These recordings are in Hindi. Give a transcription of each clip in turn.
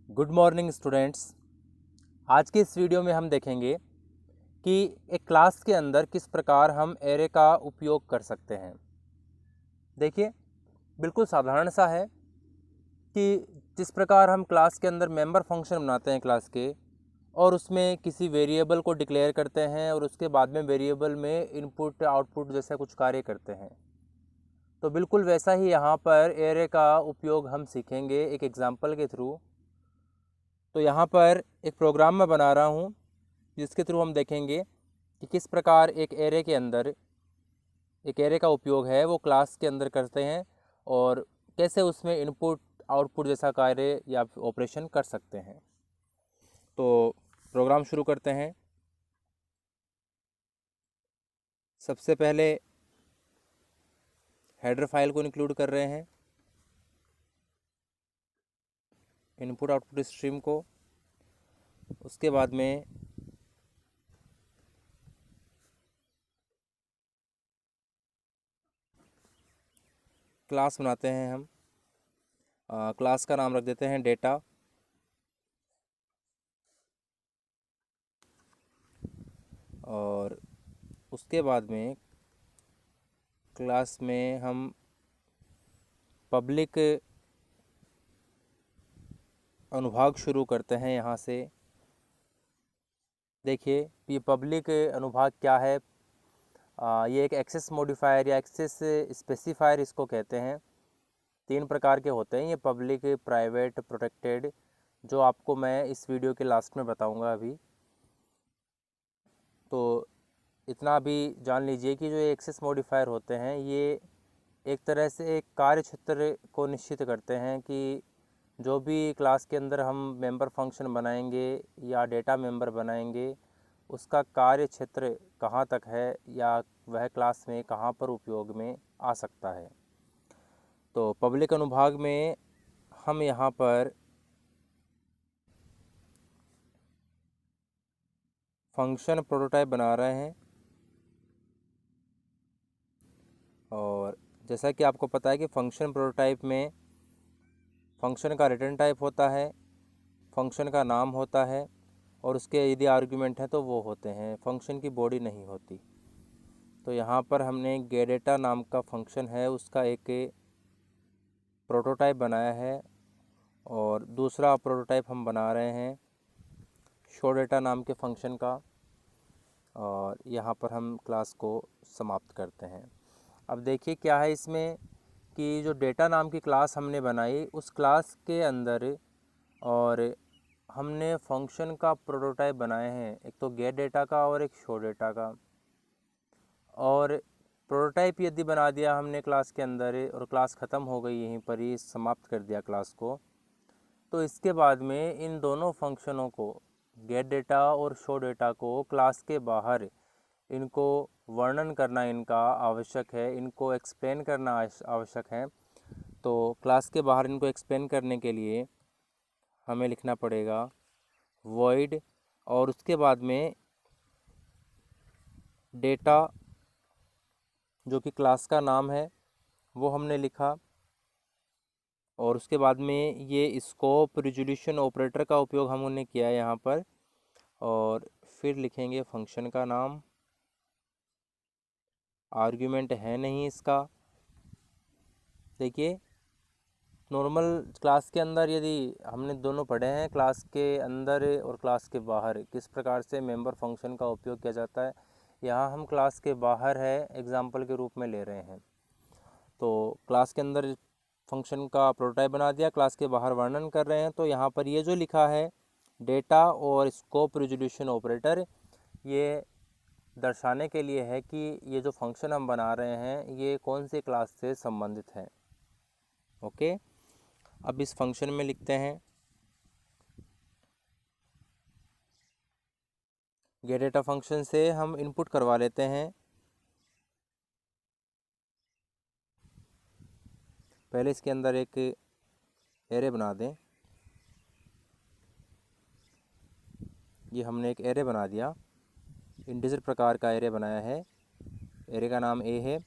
Good morning students. आज के इस वीडियो में हम देखेंगे कि एक क्लास के अंदर किस प्रकार हम एरे का उपयोग कर सकते हैं। देखिए, बिल्कुल साधारण सा है कि जिस प्रकार हम क्लास के अंदर मेंबर फंक्शन बनाते हैं क्लास के, और उसमें किसी वेरिएबल को डिक्लेयर करते हैं और उसके बाद में वेरिएबल में इनपुट आउटपुट जैसा कुछ कार्य करते हैं, तो बिल्कुल वैसा ही यहाँ पर एरे का उपयोग हम सीखेंगे एक एग्जाम्पल के थ्रू। तो यहाँ पर एक प्रोग्राम मैं बना रहा हूँ जिसके थ्रू हम देखेंगे कि किस प्रकार एक एरे का उपयोग है वो क्लास के अंदर करते हैं और कैसे उसमें इनपुट आउटपुट जैसा कार्य या ऑपरेशन कर सकते हैं। तो प्रोग्राम शुरू करते हैं। सबसे पहले हेडर फाइल को इंक्लूड कर रहे हैं, इनपुट आउटपुट स्ट्रीम को। उसके बाद में क्लास बनाते हैं हम। क्लास का नाम रख देते हैं डेटा। और उसके बाद में क्लास में हम पब्लिक अनुभाग शुरू करते हैं। यहाँ से देखिए, ये पब्लिक अनुभाग क्या है। ये एक एक्सेस मॉडिफायर या एक्सेस स्पेसिफायर इसको कहते हैं। 3 प्रकार के होते हैं ये, पब्लिक, प्राइवेट, प्रोटेक्टेड, जो आपको मैं इस वीडियो के लास्ट में बताऊंगा अभी। तो इतना भी जान लीजिए कि जो ये एक्सेस मॉडिफायर होते हैं ये एक तरह से एक कार्य क्षेत्र को निश्चित करते हैं कि जो भी क्लास के अंदर हम मेंबर फंक्शन बनाएंगे या डेटा मेंबर बनाएंगे, उसका कार्य क्षेत्र कहाँ तक है या वह क्लास में कहाँ पर उपयोग में आ सकता है। तो पब्लिक अनुभाग में हम यहाँ पर फंक्शन प्रोटोटाइप बना रहे हैं। और जैसा कि आपको पता है कि फंक्शन प्रोटोटाइप में फंक्शन का रिटर्न टाइप होता है, फंक्शन का नाम होता है, और उसके यदि आर्गुमेंट हैं तो वो होते हैं, फंक्शन की बॉडी नहीं होती। तो यहाँ पर हमने गेडेटा नाम का फंक्शन है उसका एक प्रोटोटाइप बनाया है, और दूसरा प्रोटोटाइप हम बना रहे हैं शो डेटा नाम के फंक्शन का। और यहाँ पर हम क्लास को समाप्त करते हैं। अब देखिए क्या है इसमें कि जो डेटा नाम की क्लास हमने बनाई उस क्लास के अंदर और हमने फंक्शन का प्रोटोटाइप बनाए हैं, एक तो गेट डेटा का और एक शो डेटा का। और प्रोटोटाइप यदि बना दिया हमने क्लास के अंदर और क्लास ख़त्म हो गई, यहीं पर ही समाप्त कर दिया क्लास को, तो इसके बाद में इन दोनों फंक्शनों को, गेट डेटा और शो डेटा को, क्लास के बाहर इनको वर्णन करना इनका आवश्यक है, इनको एक्सप्लेन करना आवश्यक है। तो क्लास के बाहर इनको एक्सप्लेन करने के लिए हमें लिखना पड़ेगा वॉइड, और उसके बाद में डेटा जो कि क्लास का नाम है वो हमने लिखा। और उसके बाद में ये स्कोप रिजोल्यूशन ऑपरेटर का उपयोग हमने किया यहाँ पर। और फिर लिखेंगे फंक्शन का नाम, आर्गुमेंट है नहीं इसका। देखिए, नॉर्मल क्लास के अंदर यदि हमने दोनों पढ़े हैं, क्लास के अंदर और क्लास के बाहर किस प्रकार से मेंबर फंक्शन का उपयोग किया जाता है, यहाँ हम क्लास के बाहर है एग्जाम्पल के रूप में ले रहे हैं। तो क्लास के अंदर फंक्शन का प्रोटोटाइप बना दिया, क्लास के बाहर वर्णन कर रहे हैं। तो यहाँ पर ये जो लिखा है डेटा और स्कोप रिजोल्यूशन ऑपरेटर, ये दर्शाने के लिए है कि ये जो फंक्शन हम बना रहे हैं ये कौन सी क्लास से संबंधित है। ओके, अब इस फंक्शन में लिखते हैं गेट डेटा फंक्शन से हम इनपुट करवा लेते हैं। पहले इसके अंदर एक एरे बना दें। ये हमने एक एरे बना दिया, इंटीजर प्रकार का एरे बनाया है। एरे का नाम ए है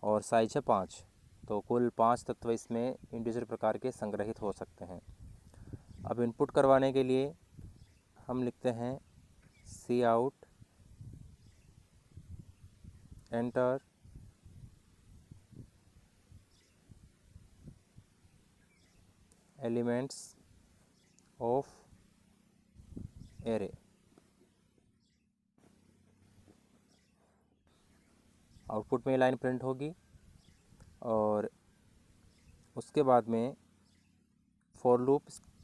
और साइज है 5। तो कुल 5 तत्व इसमें इंटीजर प्रकार के संग्रहित हो सकते हैं। अब इनपुट करवाने के लिए हम लिखते हैं C out enter elements of array. Output में ये लाइन प्रिंट होगी और उसके बाद में फॉर लूप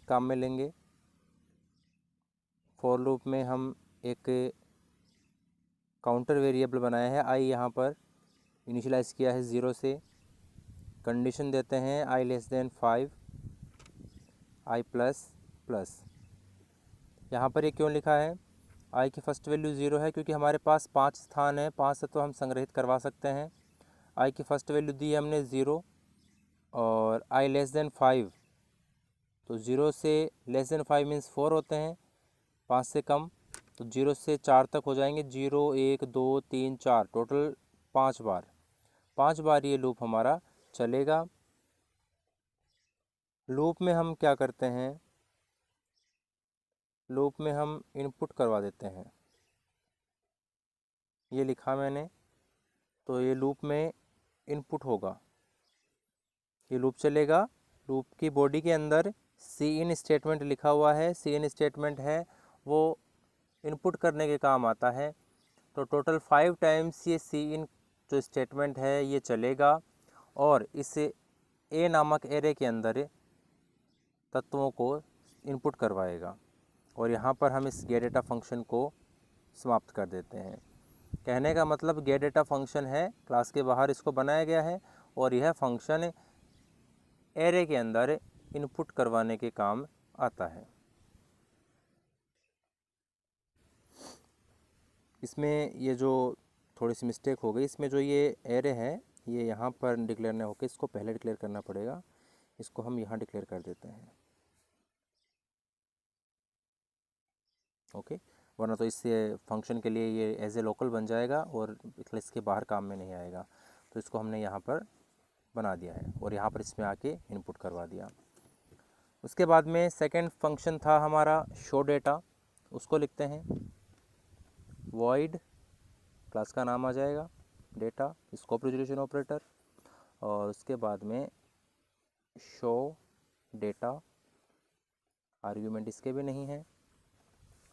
काम में लेंगे। फॉर लूप में हम एक काउंटर वेरिएबल बनाया है आई, यहाँ पर इनिशियलाइज़ किया है 0 से। कंडीशन देते हैं आई लेस देन 5 आई प्लस प्लस। यहाँ पर ये क्यों लिखा है? आई की फर्स्ट वैल्यू 0 है क्योंकि हमारे पास 5 स्थान है, 5 से तो हम संग्रहित करवा सकते हैं। आई की फर्स्ट वैल्यू दी है हमने 0 और आई लेस देन 5, तो 0 से लेस देन 5 मीन्स 4 होते हैं, 5 से कम, तो 0 से 4 तक हो जाएंगे। 0 1 2 3 4 टोटल 5 बार, 5 बार ये लूप हमारा चलेगा। लूप में हम क्या करते हैं? लूप में हम इनपुट करवा देते हैं। ये लिखा मैंने, तो ये लूप में इनपुट होगा, ये लूप चलेगा। लूप की बॉडी के अंदर सी इन स्टेटमेंट लिखा हुआ है। सी इन स्टेटमेंट है वो इनपुट करने के काम आता है। तो टोटल 5 टाइम्स ये सी इन जो स्टेटमेंट है ये चलेगा और इस ए नामक एरे के अंदर तत्वों को इनपुट करवाएगा। और यहाँ पर हम इस गेट डेटा फंक्शन को समाप्त कर देते हैं। कहने का मतलब गेट डेटा फंक्शन है, क्लास के बाहर इसको बनाया गया है और यह फंक्शन एरे के अंदर इनपुट करवाने के काम आता है। इसमें ये जो थोड़ी सी मिस्टेक हो गई, इसमें जो ये एरे है ये यहाँ पर डिक्लेयर नहीं होकर इसको पहले डिक्लेयर करना पड़ेगा। इसको हम यहाँ डिक्लेयर कर देते हैं, ओके। वरना तो इससे फंक्शन के लिए ये एज ए लोकल बन जाएगा और इसके बाहर काम में नहीं आएगा। तो इसको हमने यहाँ पर बना दिया है और यहाँ पर इसमें आके इनपुट करवा दिया। उसके बाद में सेकंड फंक्शन था हमारा शो डेटा, उसको लिखते हैं वॉइड, क्लास का नाम आ जाएगा डेटा, स्कोप रिजोल्यूशन ऑपरेटर, और उसके बाद में शो डेटा, आर्ग्यूमेंट इसके भी नहीं है।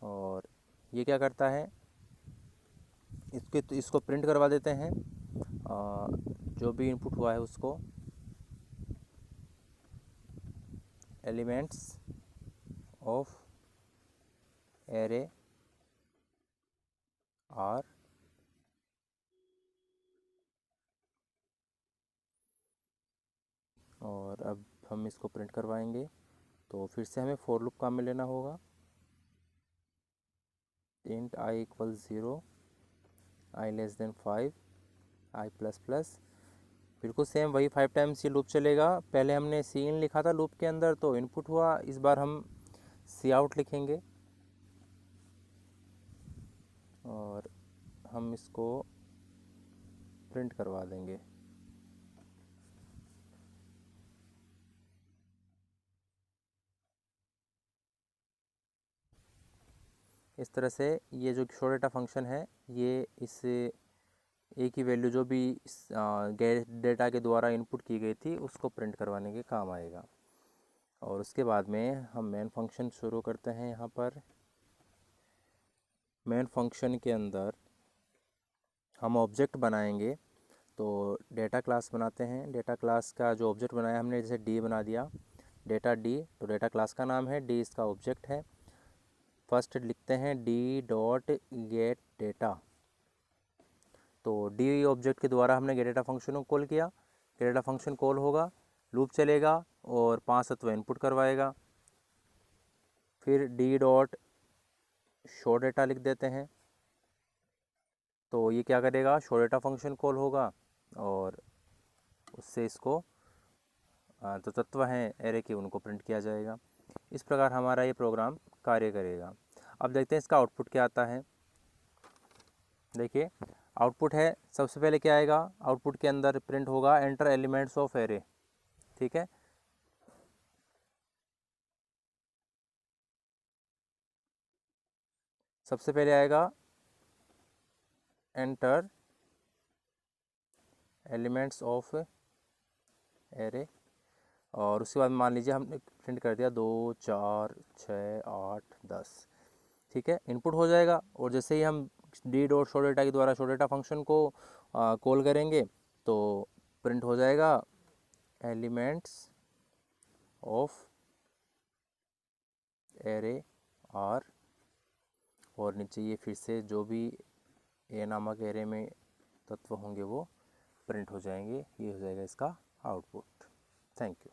और ये क्या करता है, इसको प्रिंट करवा देते हैं जो भी इनपुट हुआ है उसको, एलिमेंट्स ऑफ एरे आर और अब हम इसको प्रिंट करवाएंगे। तो फिर से हमें फॉर लूप काम में लेना होगा। Int I equal 0 I less than 5 I plus plus. बिल्कुल सेम वही 5 टाइम्स ये लूप चलेगा। पहले हमने सी इन लिखा था लूप के अंदर तो इनपुट हुआ, इस बार हम सी आउट लिखेंगे और हम इसको प्रिंट करवा देंगे। इस तरह से ये जो शो डेटा फंक्शन है ये इस ए की वैल्यू जो भी गेट डेटा के द्वारा इनपुट की गई थी उसको प्रिंट करवाने के काम आएगा। और उसके बाद में हम मेन फंक्शन शुरू करते हैं। यहाँ पर मेन फंक्शन के अंदर हम ऑब्जेक्ट बनाएंगे। तो डेटा क्लास बनाते हैं। डेटा क्लास का जो ऑब्जेक्ट बनाया हमने, जैसे डी बना दिया, डेटा डी, तो डेटा क्लास का नाम है, डी इसका ऑब्जेक्ट है। फर्स्ट लिखते हैं डी डॉट गेट डेटा, तो डी ऑब्जेक्ट के द्वारा हमने गेट डेटा फंक्शन को कॉल किया। गेट डेटा फंक्शन कॉल होगा, लूप चलेगा और 5 तत्व इनपुट करवाएगा। फिर डी डॉट शो डेटा लिख देते हैं, तो ये क्या करेगा, शो डेटा फंक्शन कॉल होगा और उससे इसको जो तत्व हैं एरे के उनको प्रिंट किया जाएगा। इस प्रकार हमारा ये प्रोग्राम कार्य करेगा। अब देखते हैं इसका आउटपुट क्या आता है। देखिए आउटपुट है, सबसे पहले क्या आएगा, आउटपुट के अंदर प्रिंट होगा एंटर एलिमेंट्स ऑफ एरे, ठीक है। सबसे पहले आएगा एंटर एलिमेंट्स ऑफ एरे, और उसके बाद मान लीजिए हमने प्रिंट कर दिया 2 4 6 8 10, ठीक है, इनपुट हो जाएगा। और जैसे ही हम डी डॉट शो डेटा के द्वारा शो डेटा फंक्शन को कॉल करेंगे तो प्रिंट हो जाएगा एलिमेंट्स ऑफ एरे आर, और नीचे ये फिर से जो भी ए नामक एरे में तत्व होंगे वो प्रिंट हो जाएंगे। ये हो जाएगा इसका आउटपुट। Thank you.